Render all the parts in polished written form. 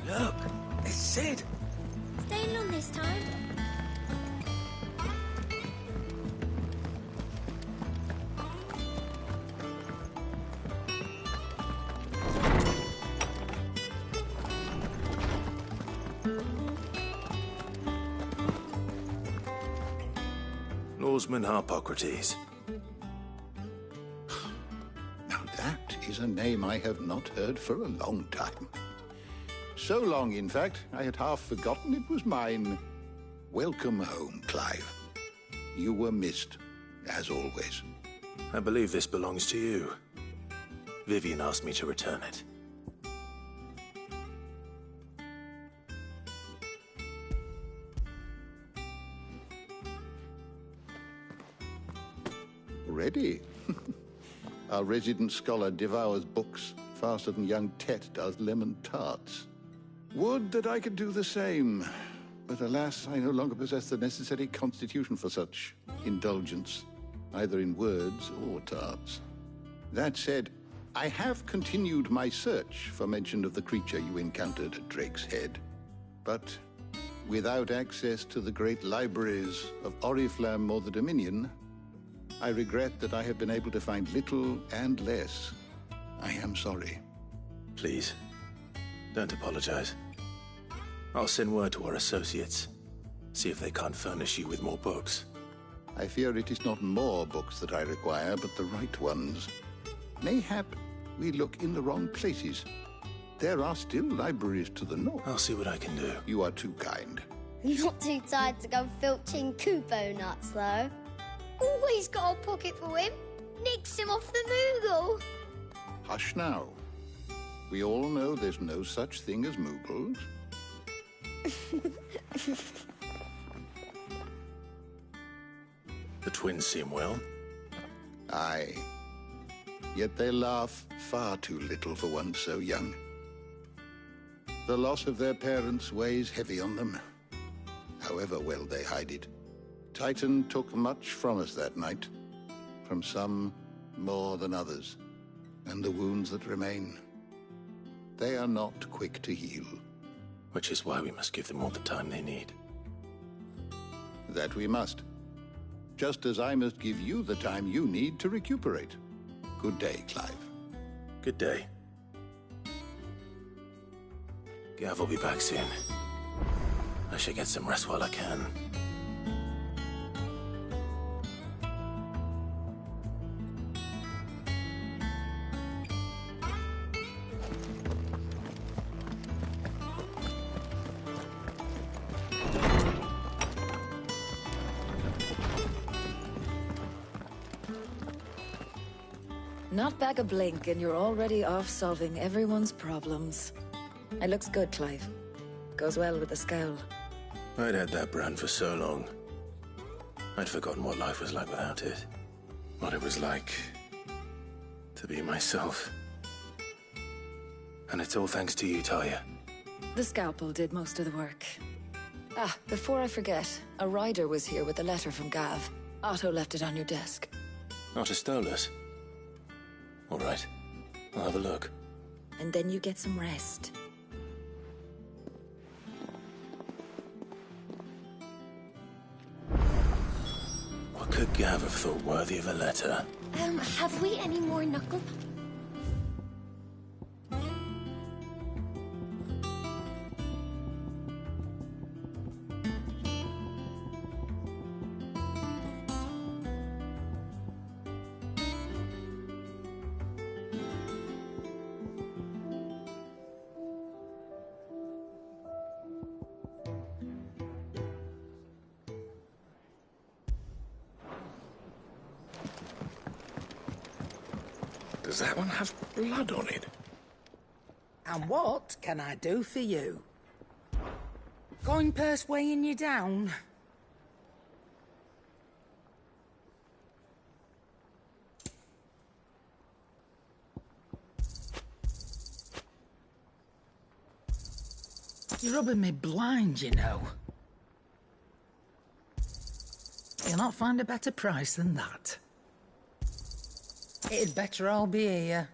Look, it's Sid. Staying long this time? Norseman Harpocrates. Now that is a name I have not heard for a long time. So long, in fact, I had half forgotten it was mine. Welcome home, Clive. You were missed, as always. I believe this belongs to you. Vivian asked me to return it. Ready? Our resident scholar devours books faster than young Tet does lemon tarts. Would that I could do the same, but alas, I no longer possess the necessary constitution for such indulgence, either in words or tarts. That said, I have continued my search for mention of the creature you encountered at Drake's Head, but without access to the great libraries of Oriflamme or the Dominion, I regret that I have been able to find little and less. I am sorry. Please, don't apologize. I'll send word to our associates. See if they can't furnish you with more books. I fear it is not more books that I require, but the right ones. Mayhap we look in the wrong places. There are still libraries to the north. I'll see what I can do. You are too kind. Not too tired to go filching Kupo nuts, though. Always got a pocket for him. Nicks him off the Moogle. Hush now. We all know there's no such thing as Moogles. The twins seem well. Aye. Yet they laugh far too little for one so young. The loss of their parents weighs heavy on them, however well they hide it. Titan took much from us that night, from some more than others, and the wounds that remain, they are not quick to heal. Which is why we must give them all the time they need. That we must. Just as I must give you the time you need to recuperate. Good day, Clive. Good day. Gav will be back soon. I should get some rest while I can. Not back a blink and you're already off solving everyone's problems. It looks good, Clive. Goes well with the scowl. I'd had that brand for so long. I'd forgotten what life was like without it. What it was like to be myself. And it's all thanks to you, Talia. The scalpel did most of the work. Ah, before I forget, a rider was here with a letter from Gav. Otto left it on your desk. Not a Stolas. All right, I'll have a look. And then you get some rest. What could Gav have thought worthy of a letter? Have we any more knuckle? Does that one have blood on it? And what can I do for you? Coin purse weighing you down? You're rubbing me blind, you know. You'll not find a better price than that. It'd better all be here.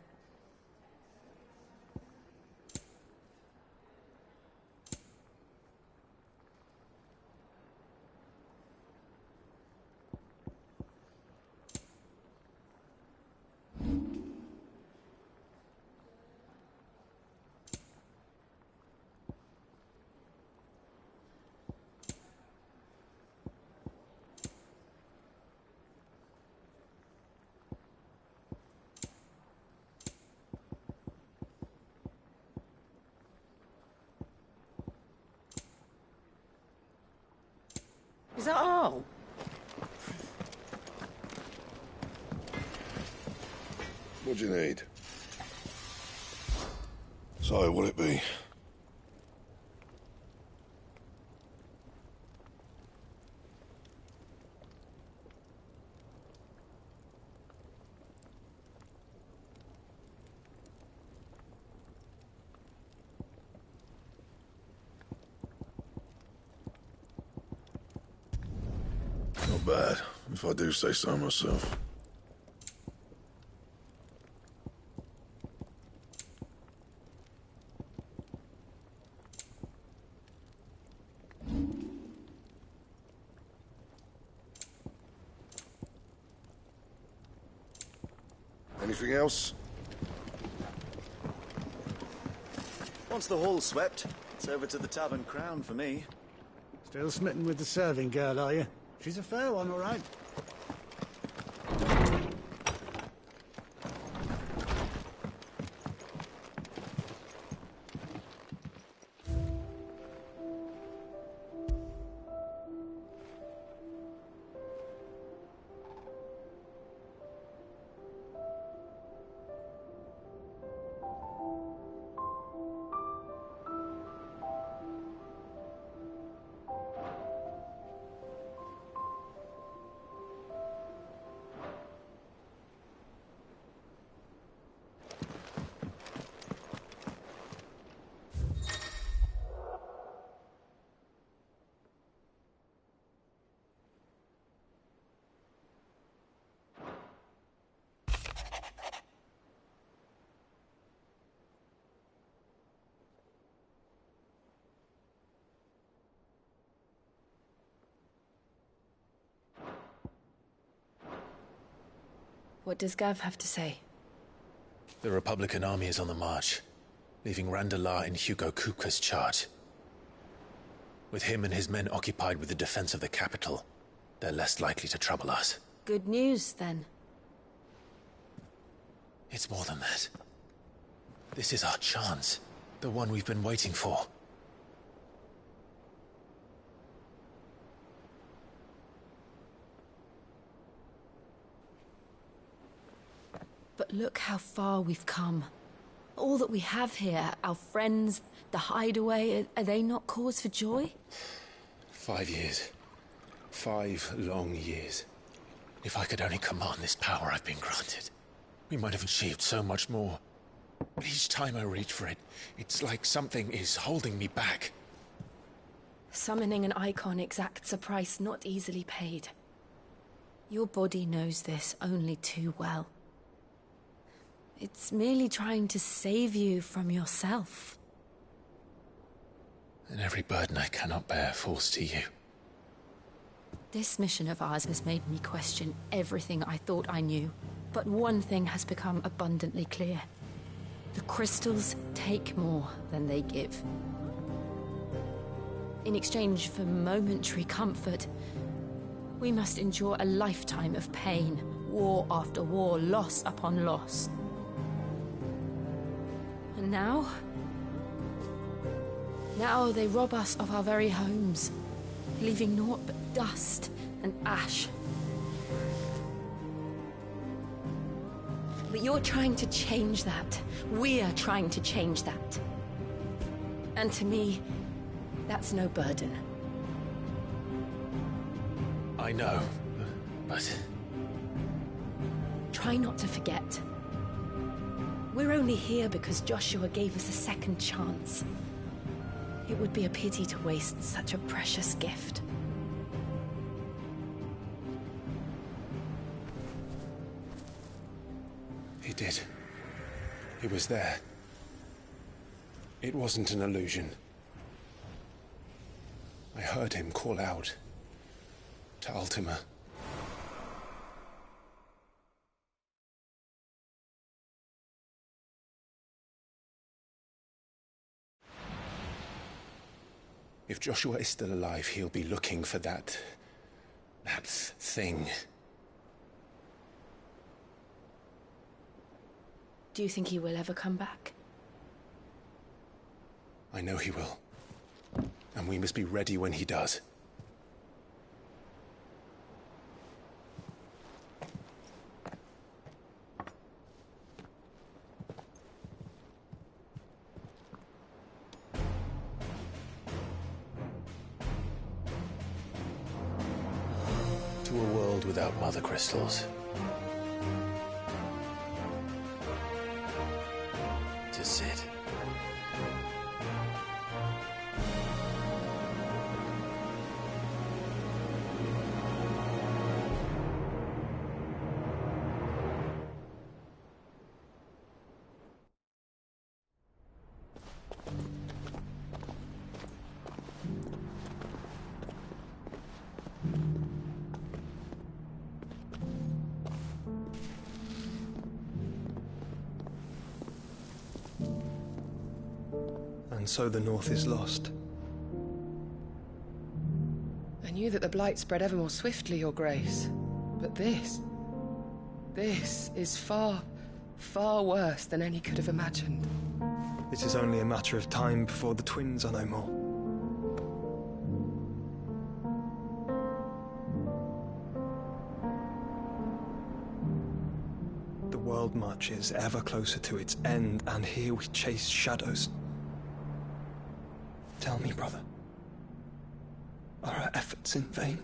Is that all? What do you need? So, what'll it be? Not bad, if I do say so myself. Anything else? Once the hall's swept, it's over to the Tavern Crown for me. Still smitten with the serving girl, are you? She's a fair one, all right. What does Gav have to say? The Republican army is on the march, leaving Randalar in Hugo Kupka's charge. With him and his men occupied with the defense of the capital, they're less likely to trouble us. Good news, then. It's more than that. This is our chance, the one we've been waiting for. But look how far we've come. All that we have here, our friends, the hideaway, are they not cause for joy? 5 years. 5 long years. If I could only command this power I've been granted, we might have achieved so much more. But each time I reach for it, it's like something is holding me back. Summoning an icon exacts a price not easily paid. Your body knows this only too well. It's merely trying to save you from yourself. And every burden I cannot bear falls to you. This mission of ours has made me question everything I thought I knew. But one thing has become abundantly clear. The crystals take more than they give. In exchange for momentary comfort, we must endure a lifetime of pain, war after war, loss upon loss. And now they rob us of our very homes, leaving naught but dust and ash. But you're trying to change that. We're trying to change that. And to me, that's no burden. I know, but... Try not to forget. We're only here because Joshua gave us a second chance. It would be a pity to waste such a precious gift. He did. He was there. It wasn't an illusion. I heard him call out to Ultima. If Joshua is still alive, he'll be looking for that thing. Do you think he will ever come back? I know he will. And we must be ready when he does. world without mother crystals. To sit. And so the North is lost. I knew that the Blight spread ever more swiftly, Your Grace. But this is far, far worse than any could have imagined. It is only a matter of time before the twins are no more. The world marches ever closer to its end, and here we chase shadows. Tell me, brother, are our efforts in vain?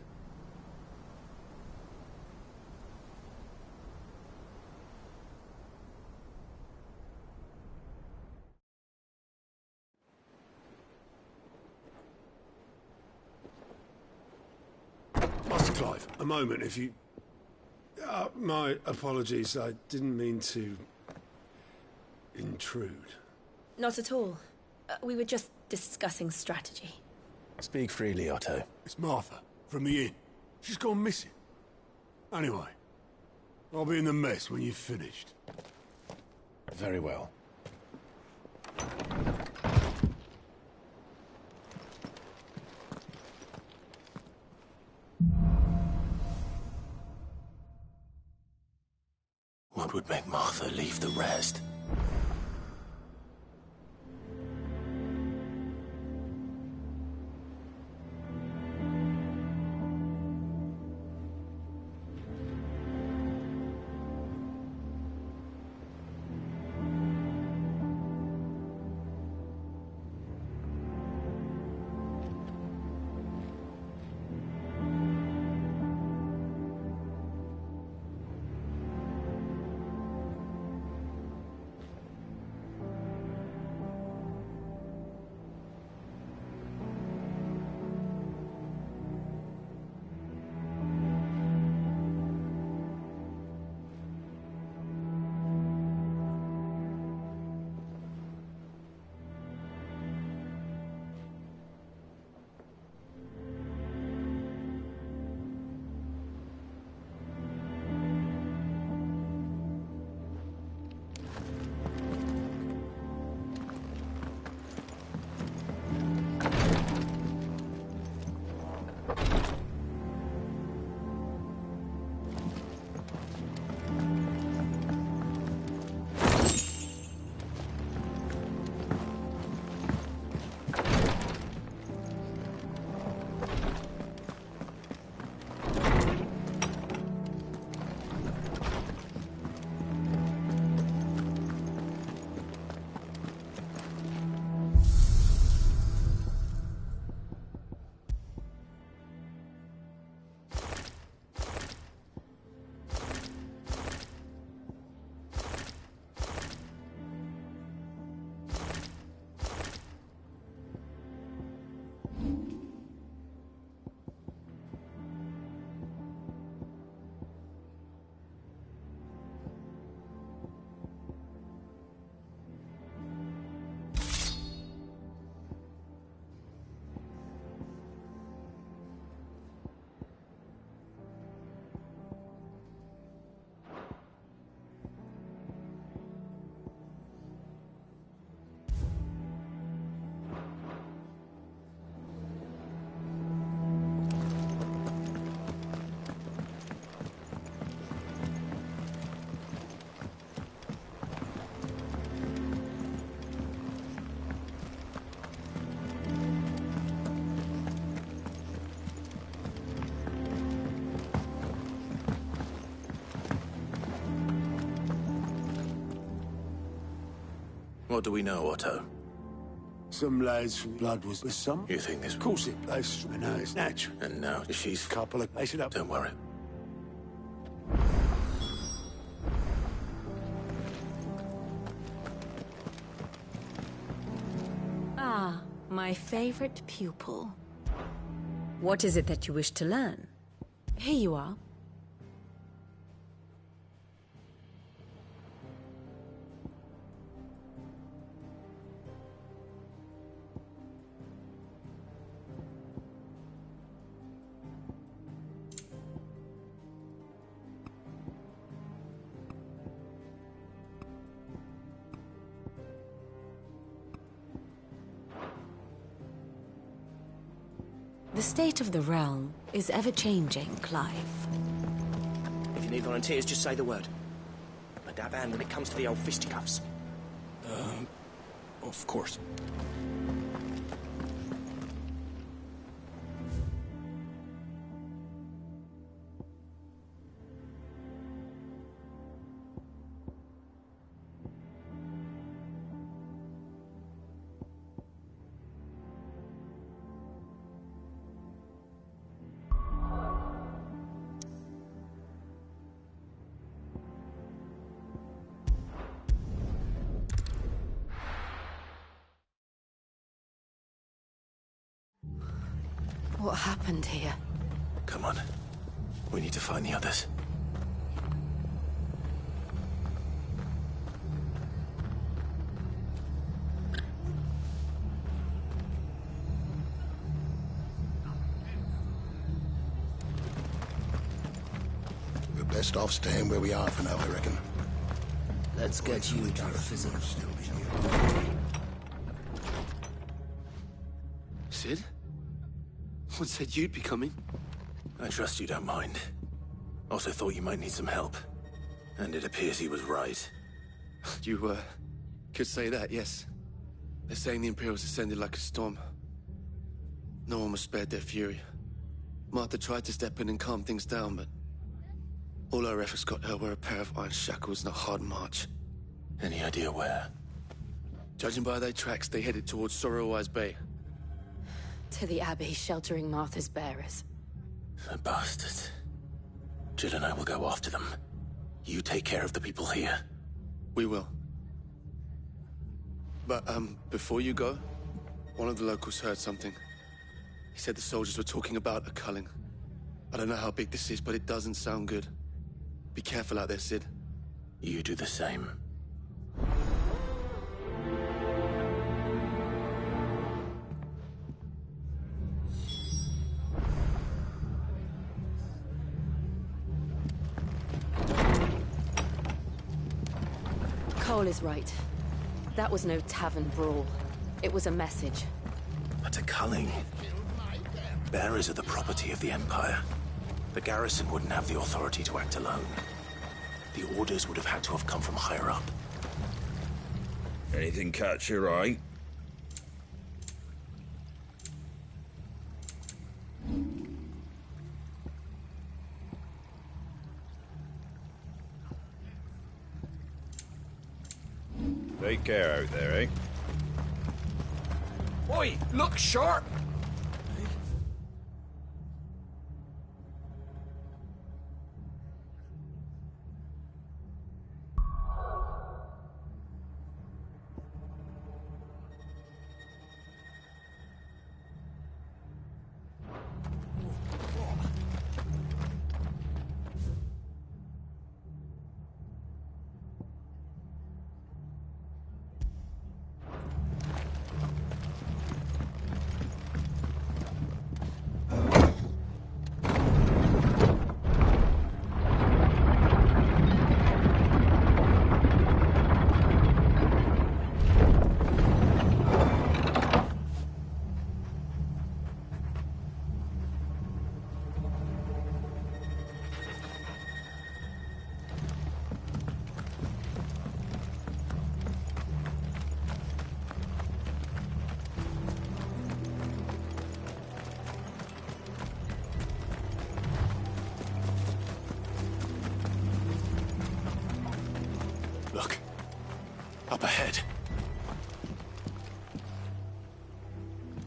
Master Clive, a moment, if you... my apologies, I didn't mean to... intrude. Not at all. We were just discussing strategy. Speak freely, Otto. It's Martha, from the inn. She's gone missing. Anyway, I'll be in the mess when you've finished. Very well. What would make Martha leave the rest? What do we know, Otto? Some lads from blood was with some. You think this... Of course it plays, and now it's natural. And now she's... Couple of... They should up. Don't worry. My favorite pupil. What is it that you wish to learn? Here you are. The state of the realm is ever-changing, Clive. If you need volunteers, just say the word. A dab hand when it comes to the old fisticuffs. Of course. What happened here? Come on. We need to find the others. We're best off staying where we are for now, I reckon. Let's get you to physical. Sid? What said you'd be coming? I trust you don't mind. Also thought you might need some help. And it appears he was right. You, could say that, yes. They're saying the Imperials ascended like a storm. No one was spared their fury. Martha tried to step in and calm things down, but all our efforts got her were a pair of iron shackles and a hard march. Any idea where? Judging by their tracks, they headed towards Sorrowwise Bay. To the Abbey sheltering Martha's bearers. The bastards. Jill and I will go after them. You take care of the people here. We will. But, before you go, one of the locals heard something. He said the soldiers were talking about a culling. I don't know how big this is, but it doesn't sound good. Be careful out there, Sid. You do the same. Cole is right. That was no tavern brawl. It was a message. But a culling. Bearers are the property of the Empire. The garrison wouldn't have the authority to act alone. The orders would have had to have come from higher up. Anything catch your eye? Take care out there, eh? Oi, look sharp! Look. Up ahead.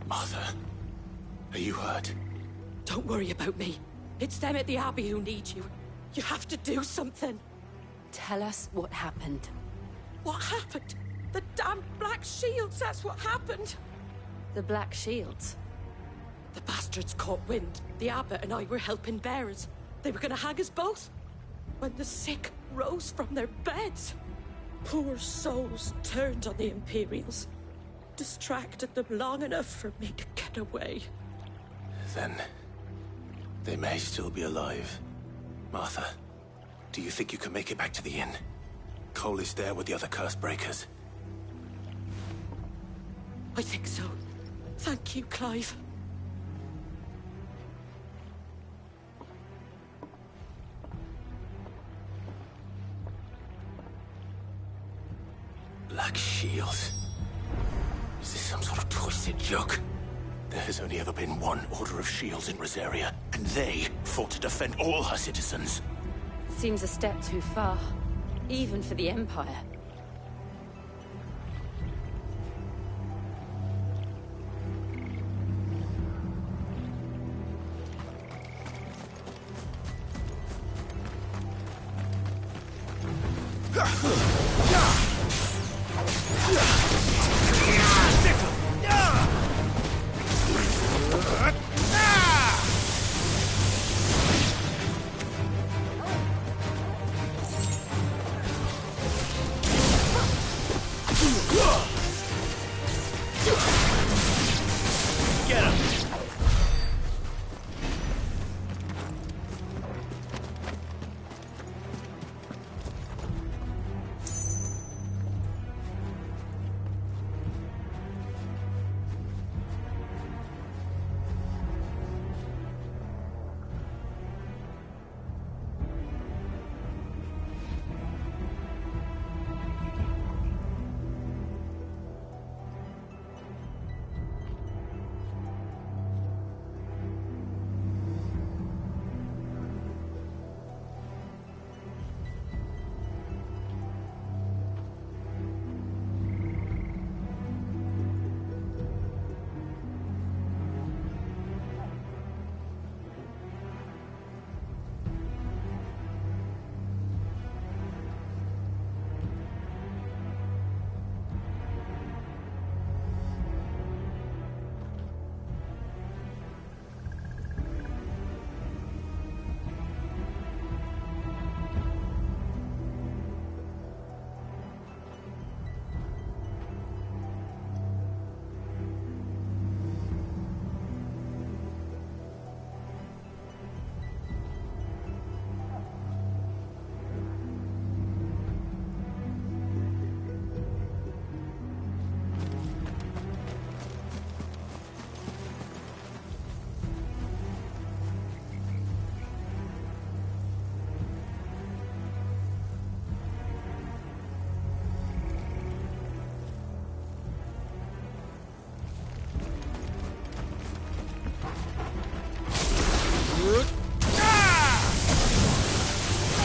Martha, are you hurt? Don't worry about me. It's them at the Abbey who need you. You have to do something. Tell us what happened. What happened? The damn Black Shields, that's what happened. The Black Shields? The bastards caught wind. The abbot and I were helping bearers. They were gonna hang us both. When the sick rose from their beds, poor souls turned on the Imperials. Distracted them long enough for me to get away. Then they may still be alive. Martha, do you think you can make it back to the inn? Cole is there with the other curse breakers. I think so. Thank you, Clive. Black Shields? Is this some sort of twisted joke? There has only ever been one Order of Shields in Rosaria, and they fought to defend all her citizens. Seems a step too far, even for the Empire. Get him!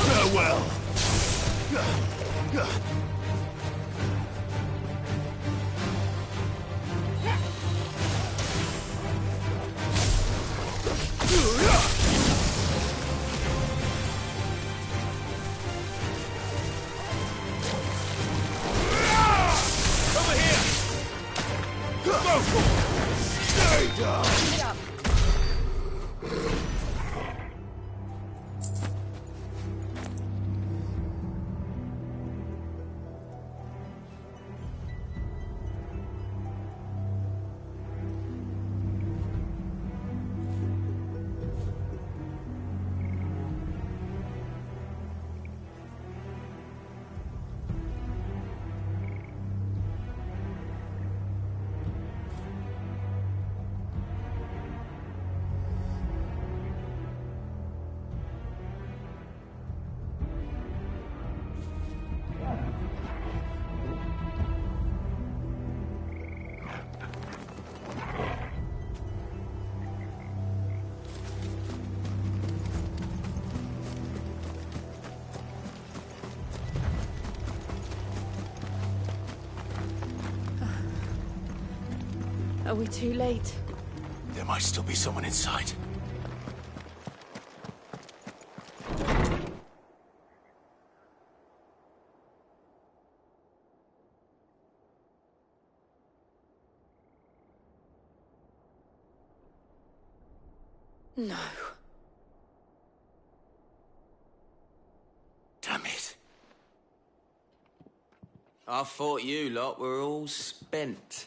Farewell. Over here. Go for it. Stay down. Are we too late? There might still be someone inside. No. Damn it. I thought you lot were all spent.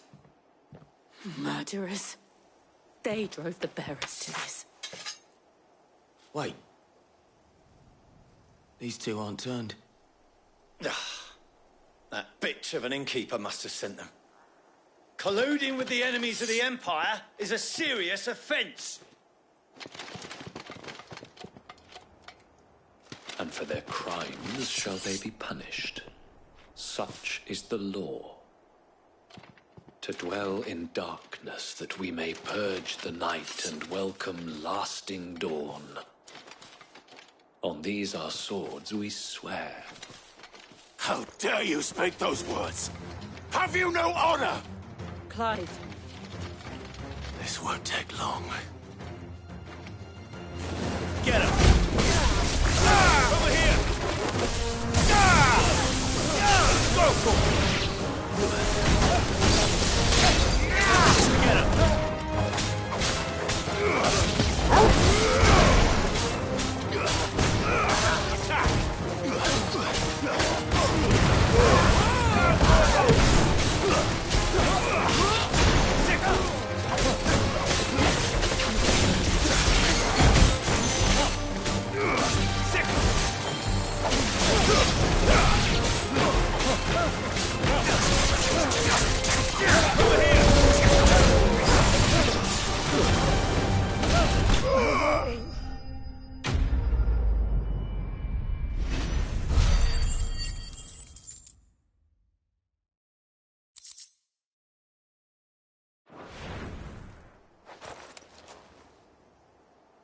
Murderers. They drove the bearers to this. Wait. These two aren't turned. That bitch of an innkeeper must have sent them. Colluding with the enemies of the Empire is a serious offence. And for their crimes shall they be punished. Such is the law. To dwell in darkness that we may purge the night and welcome lasting dawn. On these our swords we swear. How dare you speak those words? Have you no honor? Clive. This won't take long. Get him! Over here! Go for it! Get him!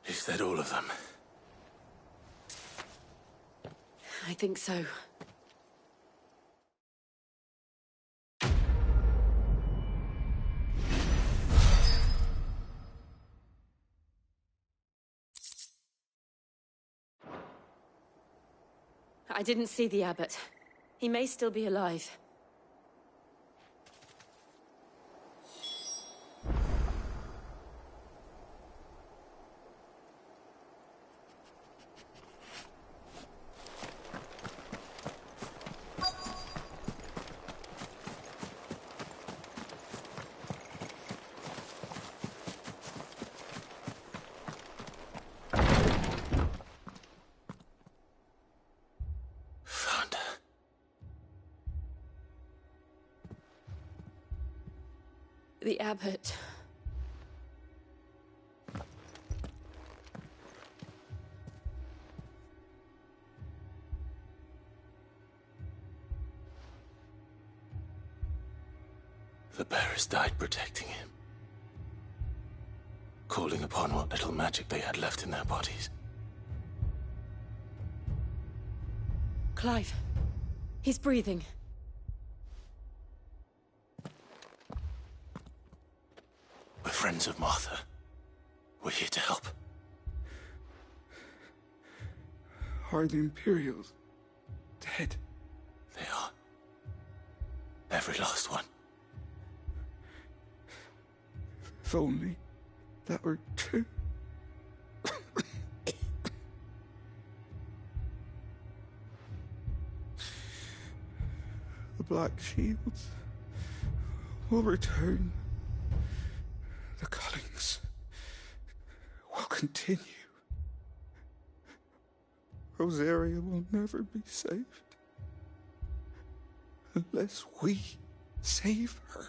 Is that all of them? I think so. I didn't see the abbot. He may still be alive. The abbot. The bearers died protecting him. Calling upon what little magic they had left in their bodies. Clive. He's breathing. We're friends of Martha. We're here to help. Are the Imperials dead? They are. Every last one. If only that were true. The Black Shields will return. The cullings will continue. Rosaria will never be saved unless we save her.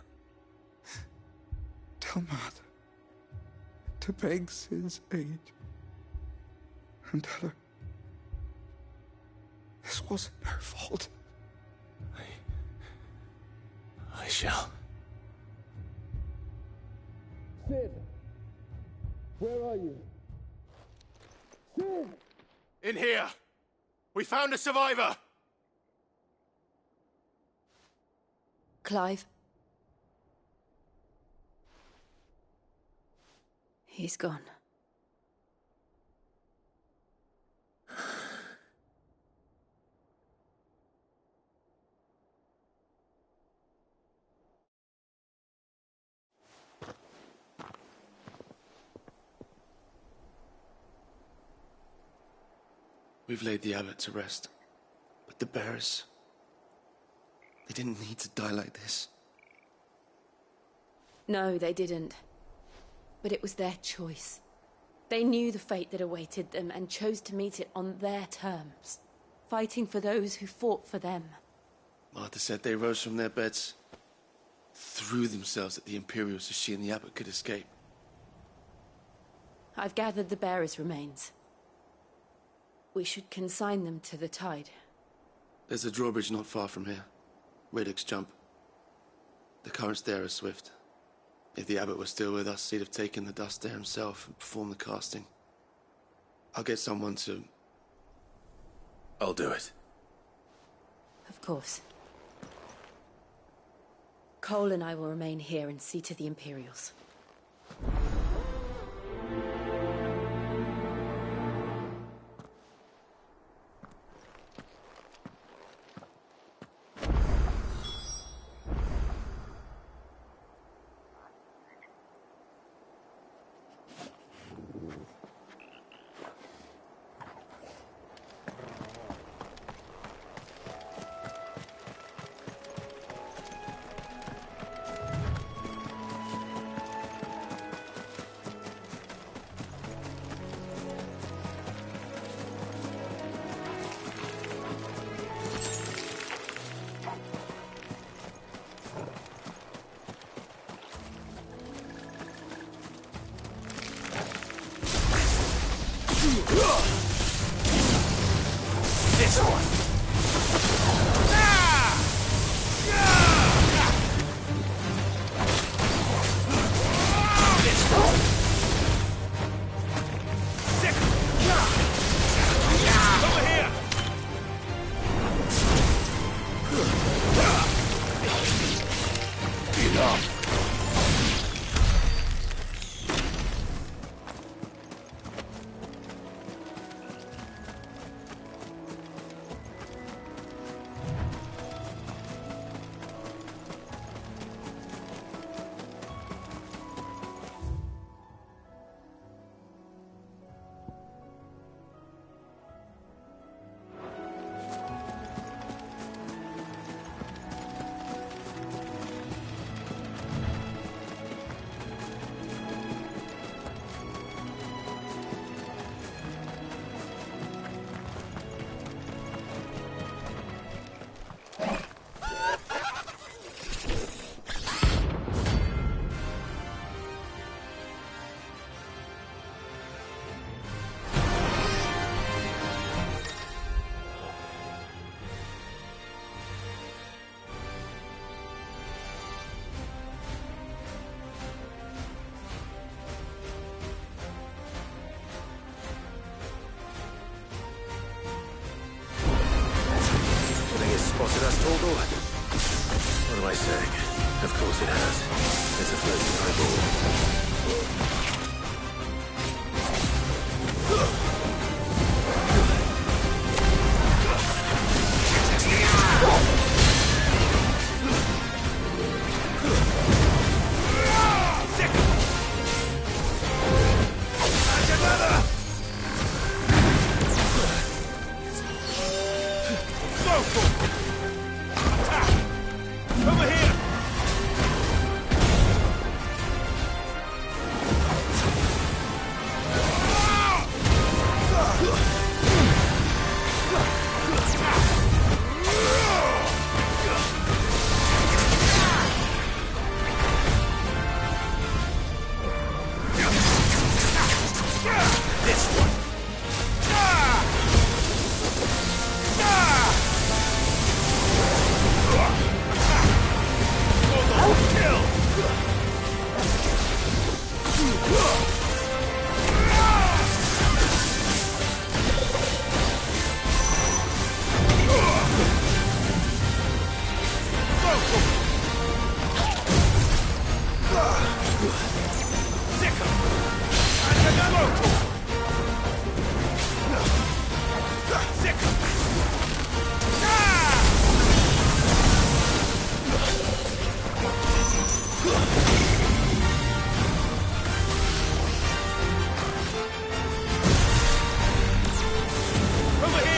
Tell Mother to beg Sid's aid and tell her this wasn't her fault. I shall. Sid! Where are you? Sid! In here! We found a survivor! Clive. He's gone. We've laid the abbot to rest. But the bearers... they didn't need to die like this. No, they didn't. But it was their choice. They knew the fate that awaited them and chose to meet it on their terms, fighting for those who fought for them. Martha said they rose from their beds, threw themselves at the Imperials so she and the abbot could escape. I've gathered the bearers' remains. We should consign them to the tide. There's a drawbridge not far from here. Riddick's Jump. The currents there are swift. If the abbot was still with us, he'd have taken the dust there himself and performed the casting. I'll get someone to... I'll do it. Of course. Cole and I will remain here and see to the Imperials. This one. Over here. Enough. Spotted us, Torgal? What am I saying? Of course it has. It's a floating Over here!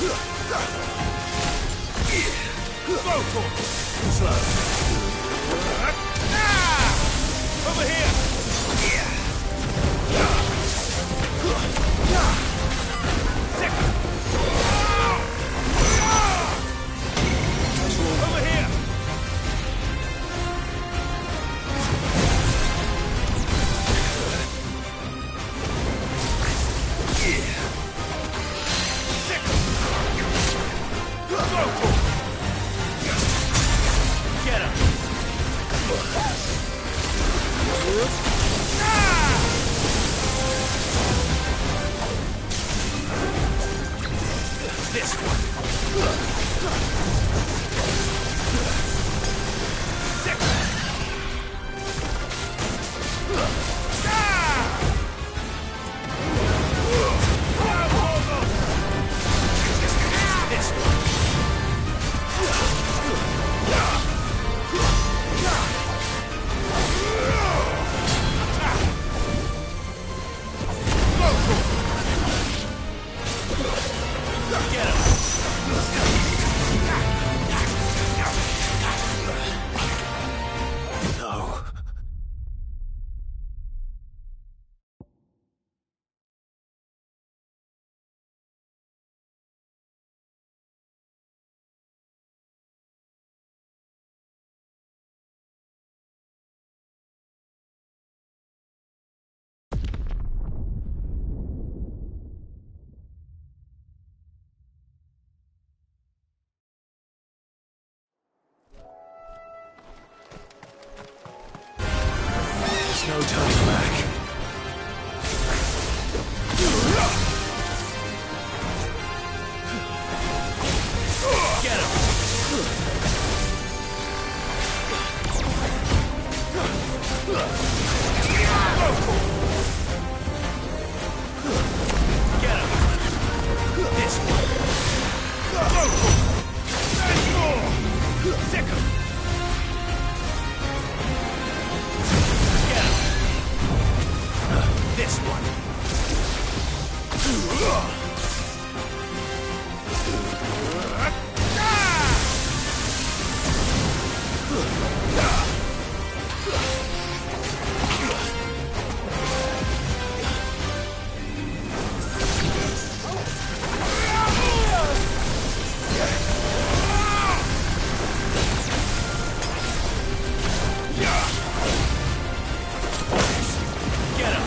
Go for it! Slow. Over here! Second! Over here! Second! Go for it! Get him! This one. Second. This one. Get him! No. There's no turning back. Get him! Get him! This one! Second! This one. Get him.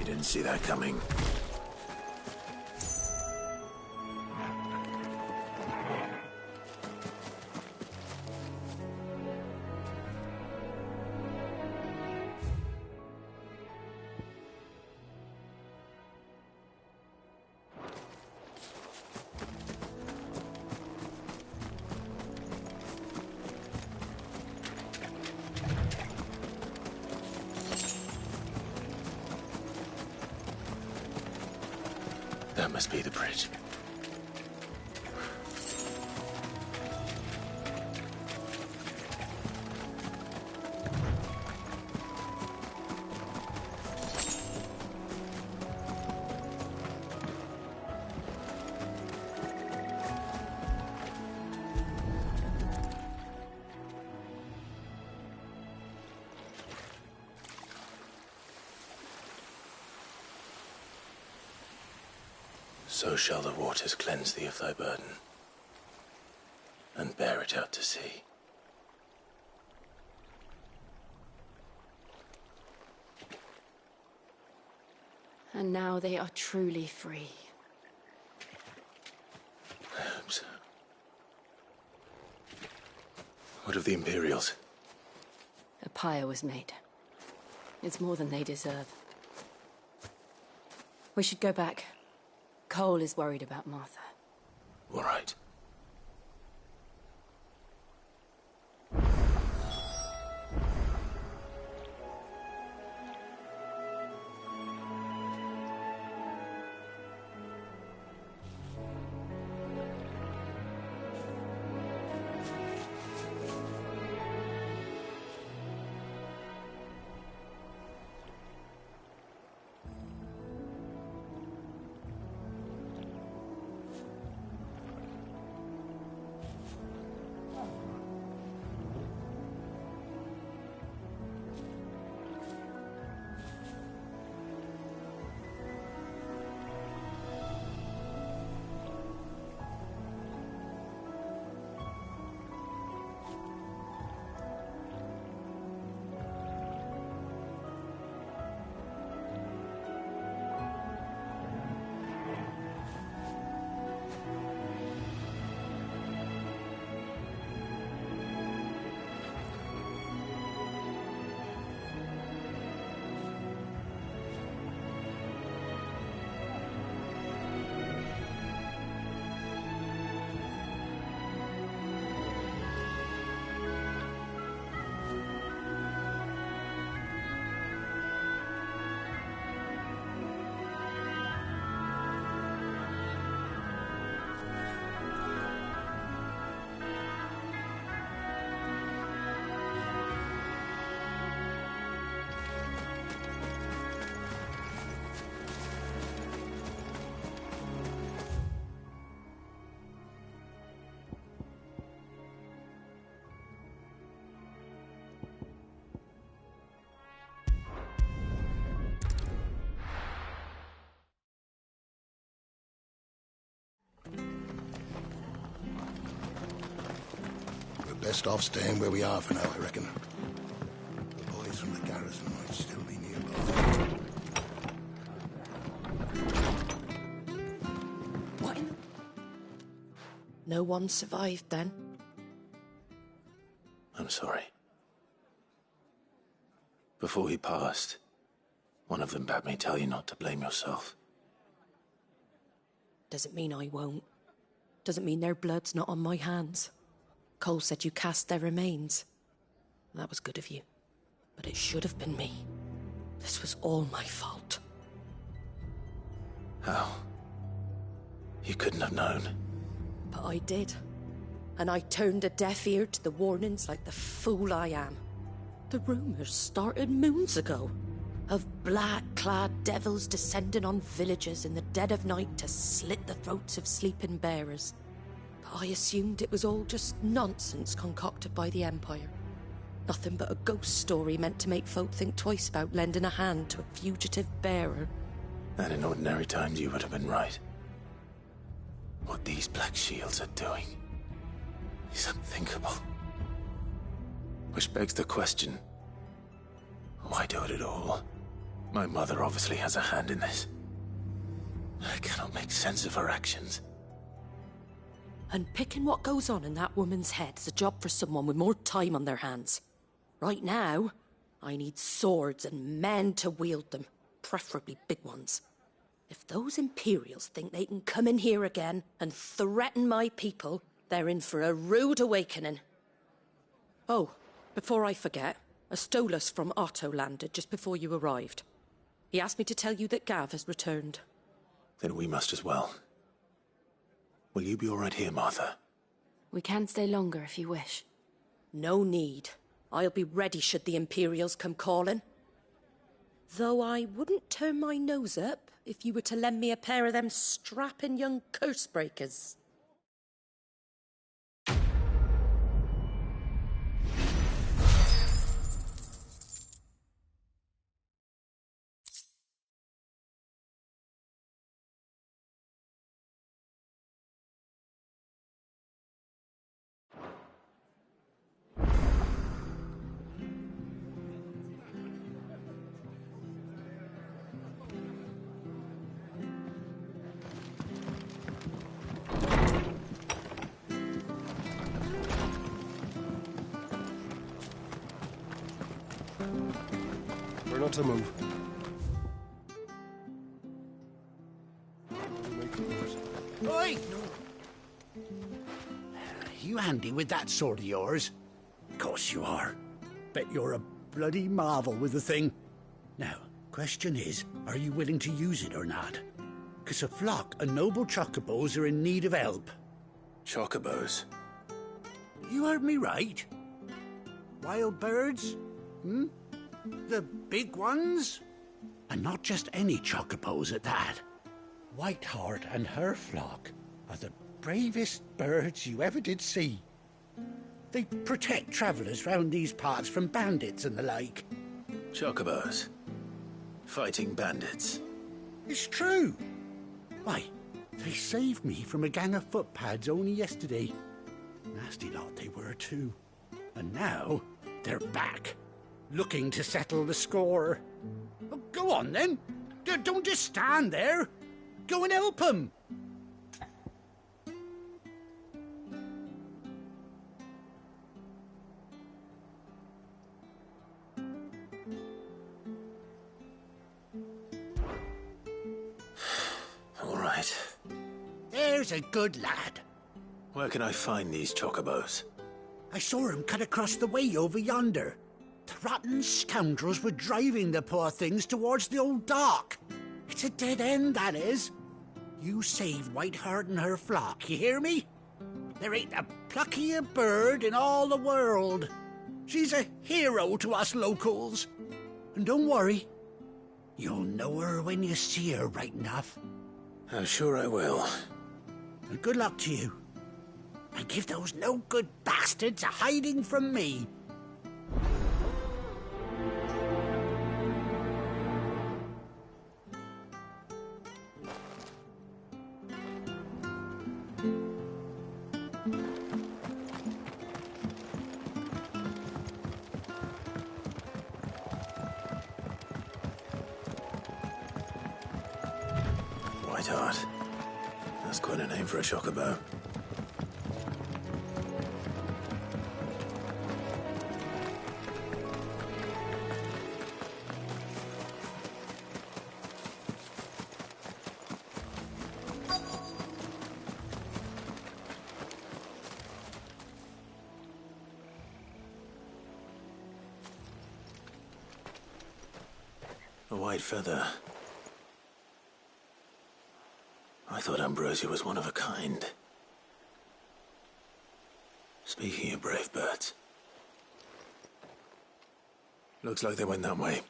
You didn't see that coming. That must be the bridge. So shall the waters cleanse thee of thy burden, and bear it out to sea. And now they are truly free. I hope so. What of the Imperials? A pyre was made. It's more than they deserve. We should go back. Cole is worried about Martha. All right. Best off staying where we are for now, I reckon. The boys from the garrison might still be nearby. What? No one survived then? I'm sorry. Before he passed, one of them bade me tell you not to blame yourself. Doesn't mean I won't. Doesn't mean their blood's not on my hands. Cole said you cast their remains. That was good of you. But it should have been me. This was all my fault. How? You couldn't have known. But I did. And I turned a deaf ear to the warnings like the fool I am. The rumours started moons ago. Of black-clad devils descending on villages in the dead of night to slit the throats of sleeping bearers. I assumed it was all just nonsense concocted by the Empire. Nothing but a ghost story meant to make folk think twice about lending a hand to a fugitive bearer. And in ordinary times you would have been right. What these Black Shields are doing is unthinkable. Which begs the question, why do it at all? My mother obviously has a hand in this. I cannot make sense of her actions. Unpicking what goes on in that woman's head is a job for someone with more time on their hands. Right now, I need swords and men to wield them, preferably big ones. If those Imperials think they can come in here again and threaten my people, they're in for a rude awakening. Oh, before I forget, a Stolas from Otto landed just before you arrived. He asked me to tell you that Gav has returned. Then we must as well. Will you be all right here, Martha? We can stay longer if you wish. No need. I'll be ready should the Imperials come calling. Though I wouldn't turn my nose up if you were to lend me a pair of them strapping young curse-breakers. We're not to move. Oi! You handy with that sword of yours? Of course you are. Bet you're a bloody marvel with the thing. Now, question is, are you willing to use it or not? 'Cause a flock of noble chocobos are in need of help. Chocobos? You heard me right. Wild birds? Hmm? The big ones? And not just any chocobos at that. Whiteheart and her flock are the bravest birds you ever did see. They protect travellers round these parts from bandits and the like. Chocobos? Fighting bandits? It's true. Why, they saved me from a gang of footpads only yesterday. Nasty lot they were too. And now they're back, looking to settle the score. Oh, go on then. Don't just stand there. Go and help them. All right. There's a good lad. Where can I find these chocobos? I saw him cut across the way over yonder. The rotten scoundrels were driving the poor things towards the old dock. It's a dead end, that is. You saved Whiteheart and her flock, you hear me? There ain't a pluckier bird in all the world. She's a hero to us locals. And don't worry, you'll know her when you see her right enough. I'm sure I will. And good luck to you. And give those no-good bastards a hiding from me. Whiteheart. That's quite a name for a chocobo. A white feather. I thought Ambrosia was one of a kind. Speaking of brave birds. Looks like they went that way.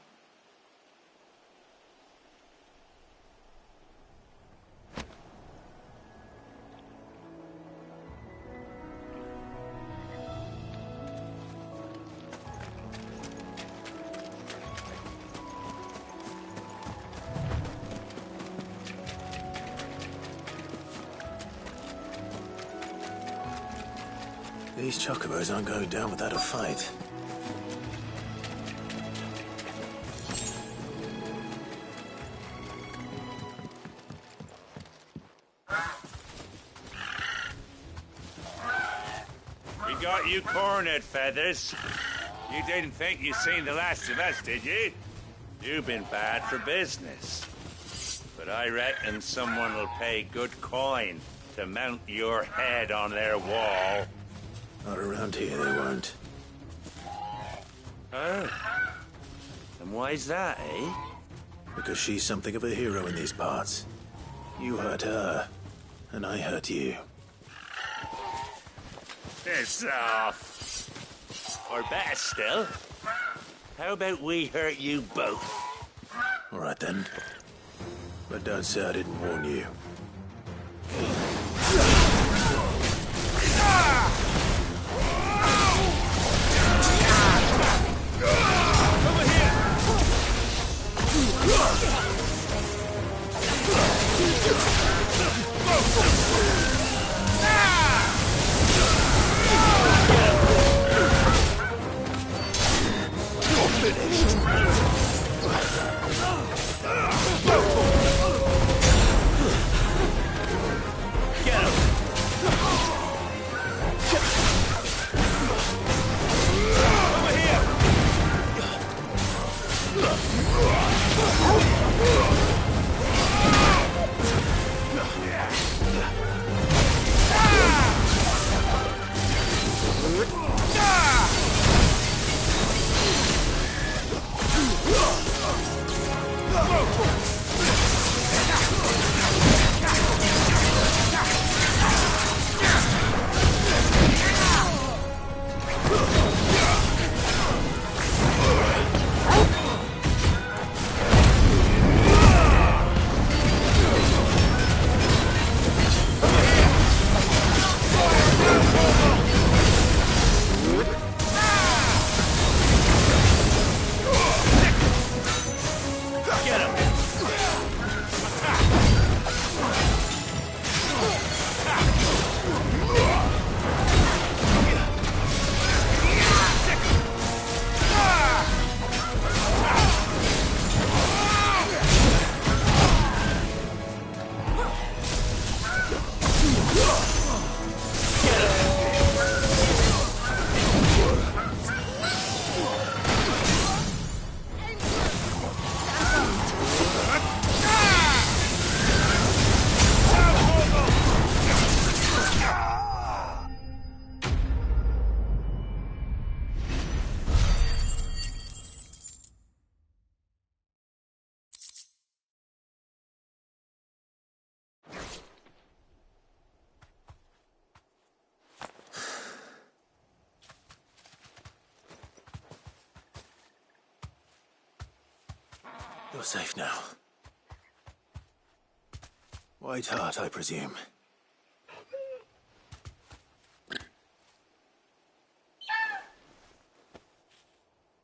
These chocobos aren't going down without a fight. you cornered, Feathers. You didn't think you'd seen the last of us, did you? You've been bad for business. But I reckon someone will pay good coin to mount your head on their wall. Not around here, they won't. Oh. And why's that, eh? Because she's something of a hero in these parts. You hurt her, and I hurt you. Piss off. Or better still, how about we hurt you both? All right then. But don't say I didn't warn you. Over here! You're finished. Get him! Over here! You're safe now. White Heart, I presume.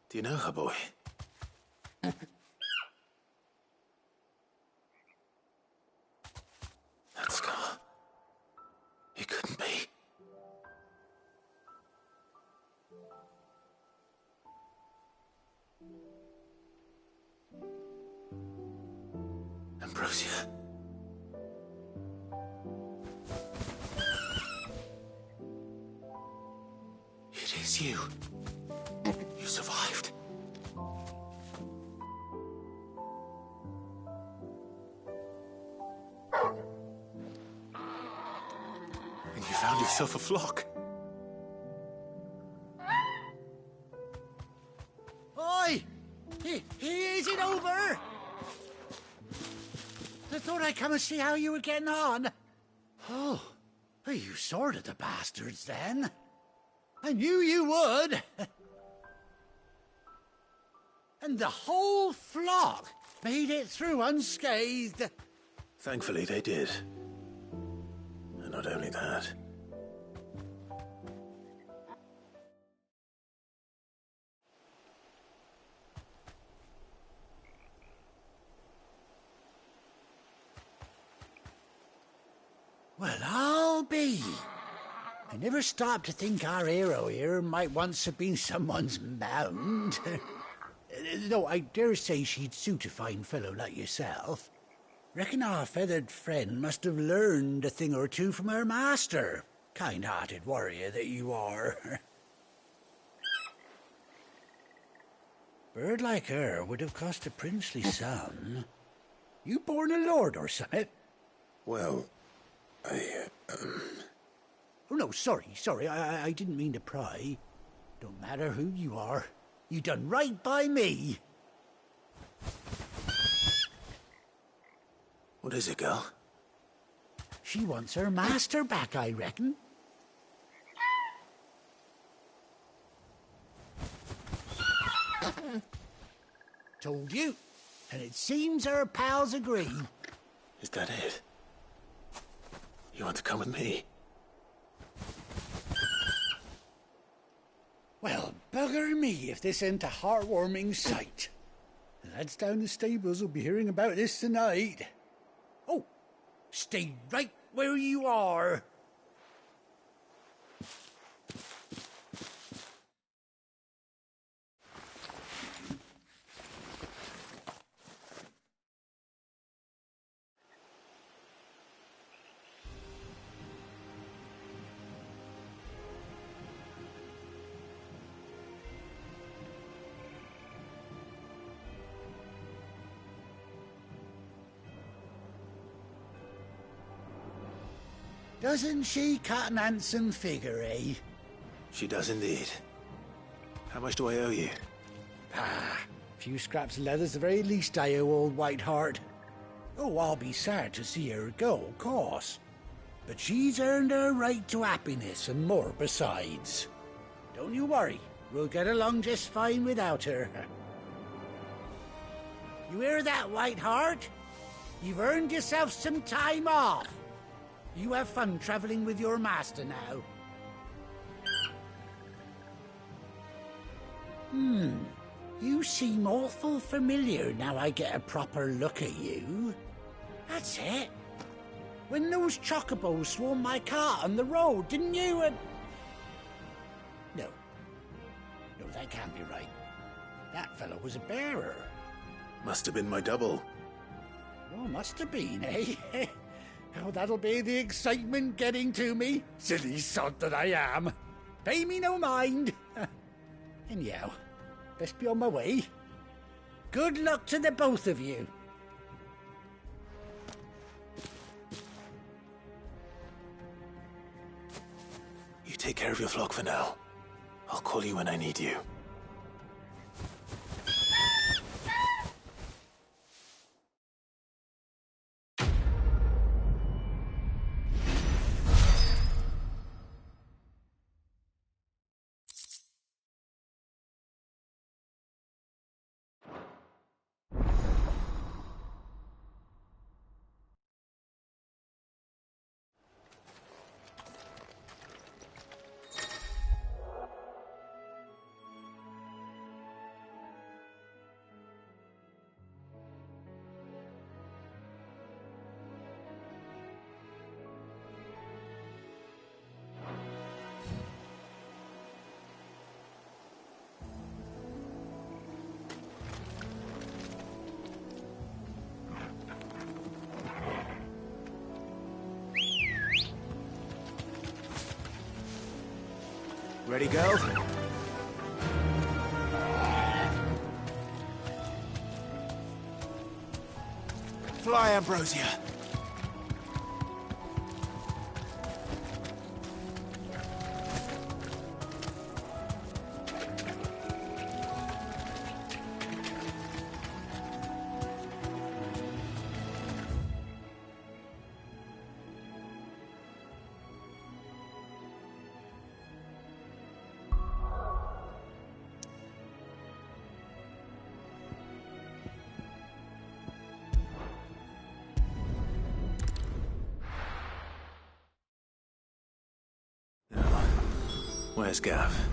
Do you know her, boy? That scar. It couldn't be. Ambrosia. It is you. You survived. And you found yourself a flock. Oi! Is it over? I thought I'd come and see how you were getting on. Oh, well, you sorted the bastards then. I knew you would. And the whole flock made it through unscathed. Thankfully, they did. And not only that. Well, I'll be. I never stopped to think our hero here might once have been someone's mount. Though I dare say she'd suit a fine fellow like yourself. Reckon our feathered friend must have learned a thing or two from her master. Kind-hearted warrior that you are. Bird like her would have cost a princely sum. You born a lord or something? Well, Oh, no, sorry. I didn't mean to pry. Don't matter who you are. You done right by me. What is it, girl? She wants her master back, I reckon. Told you. And it seems her pals agree. Is that it? You want to come with me? Well, bugger me if this ain't a heartwarming sight. The lads down the stables will be hearing about this tonight. Oh, stay right where you are. Doesn't she cut an handsome figure, eh? She does indeed. How much do I owe you? Ah, a few scraps of leather's the very least I owe old Whiteheart. Oh, I'll be sad to see her go, of course. But she's earned her right to happiness and more besides. Don't you worry, we'll get along just fine without her. You hear that, Whiteheart? You've earned yourself some time off. You have fun traveling with your master now. You seem awful familiar now I get a proper look at you. That's it. When those chocobos swarmed my cart on the road, didn't you? No, that can't be right. That fellow was a bearer. Must have been my double. Oh, must have been, eh? Oh, that'll be the excitement getting to me. Silly sod that I am. Pay me no mind. Anyhow, best be on my way. Good luck to the both of you. You take care of your flock for now. I'll call you when I need you. Ready, go? Fly, Ambrosia. Where's Gav?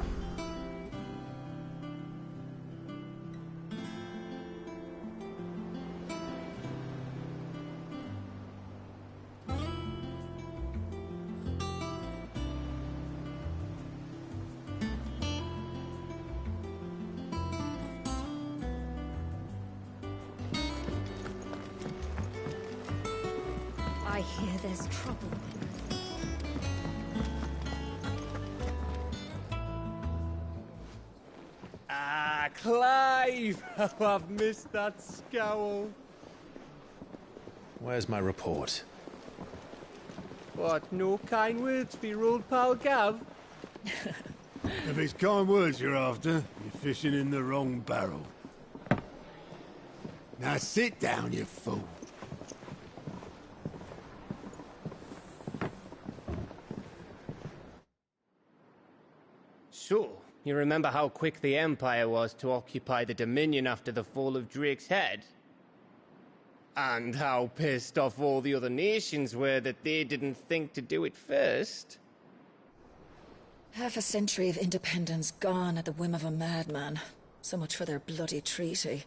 I hear there's trouble. Clive! Oh, I've missed that scowl. Where's my report? What, no kind words for your old pal Gav? If it's kind words you're after, you're fishing in the wrong barrel. Now sit down, you fool. So, you remember how quick the Empire was to occupy the Dominion after the fall of Drake's head? And how pissed off all the other nations were that they didn't think to do it first? Half a century of independence gone at the whim of a madman. So much for their bloody treaty.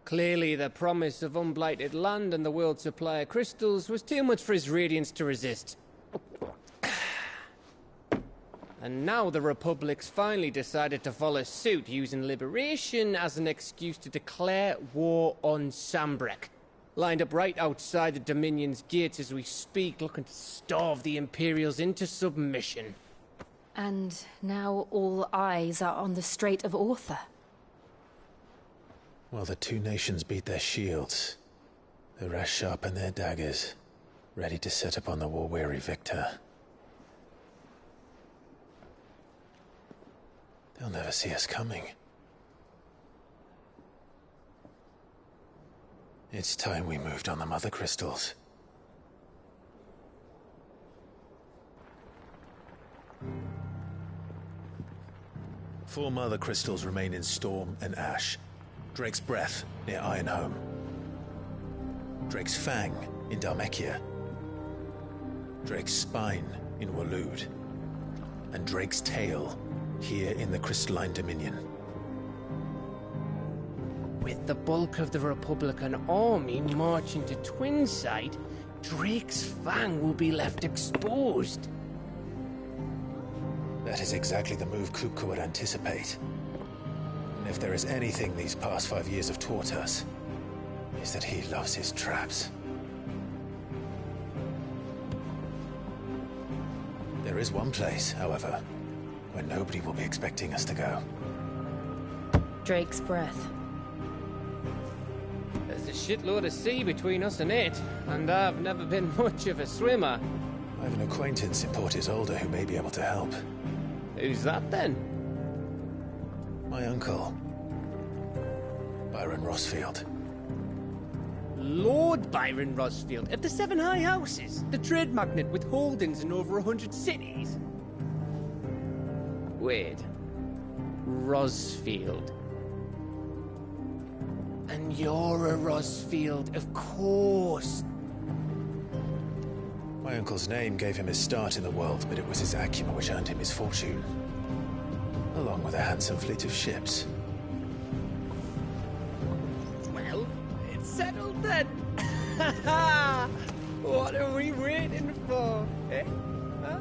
Clearly, the promise of unblighted land and the world's supply of crystals was too much for his radiance to resist. And now the Republic's finally decided to follow suit, using liberation as an excuse to declare war on Sambrek. Lined up right outside the Dominion's gates as we speak, looking to starve the Imperials into submission. And now all eyes are on the Strait of Author. Well, the two nations beat their shields. The rest sharpen their daggers, ready to set upon the war-weary victor. They'll never see us coming. It's time we moved on the Mother Crystals. Four Mother Crystals remain in Storm and Ash. Drake's Breath near Ironhome. Drake's Fang in Dhalmekia. Drake's Spine in Waloed. And Drake's Tail here in the Crystalline Dominion. With the bulk of the Republican army marching to Twinside, Drake's Fang will be left exposed. That is exactly the move Kupka would anticipate. And if there is anything these past 5 years have taught us, is that he loves his traps. There is one place, however, where nobody will be expecting us to go. Drake's Breath. There's a shitload of sea between us and it, and I've never been much of a swimmer. I have an acquaintance in Port Isolde who may be able to help. Who's that then? My uncle, Byron Rosfield. Lord Byron Rosfield of the Seven High Houses, the trade magnate with holdings in over 100 cities. Wait, Rosfield. And you're a Rosfield, of course. My uncle's name gave him his start in the world, but it was his acumen which earned him his fortune. Along with a handsome fleet of ships. Well, it's settled then. What are we waiting for, eh? Huh?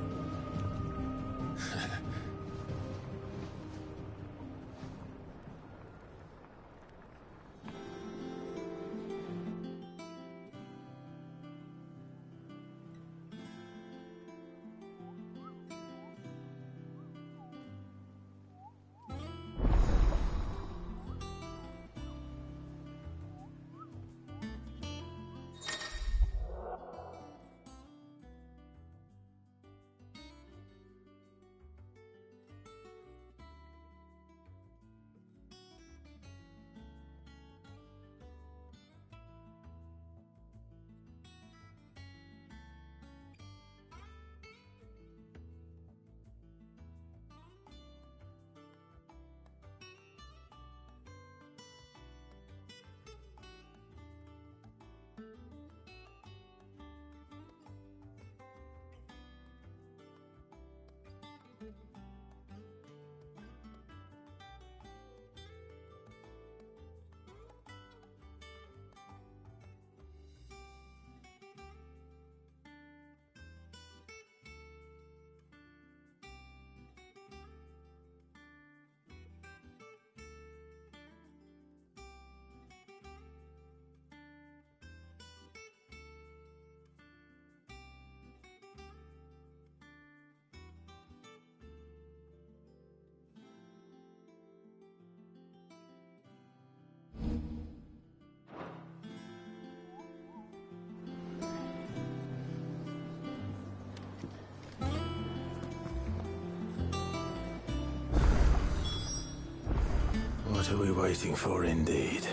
What are we waiting for, indeed?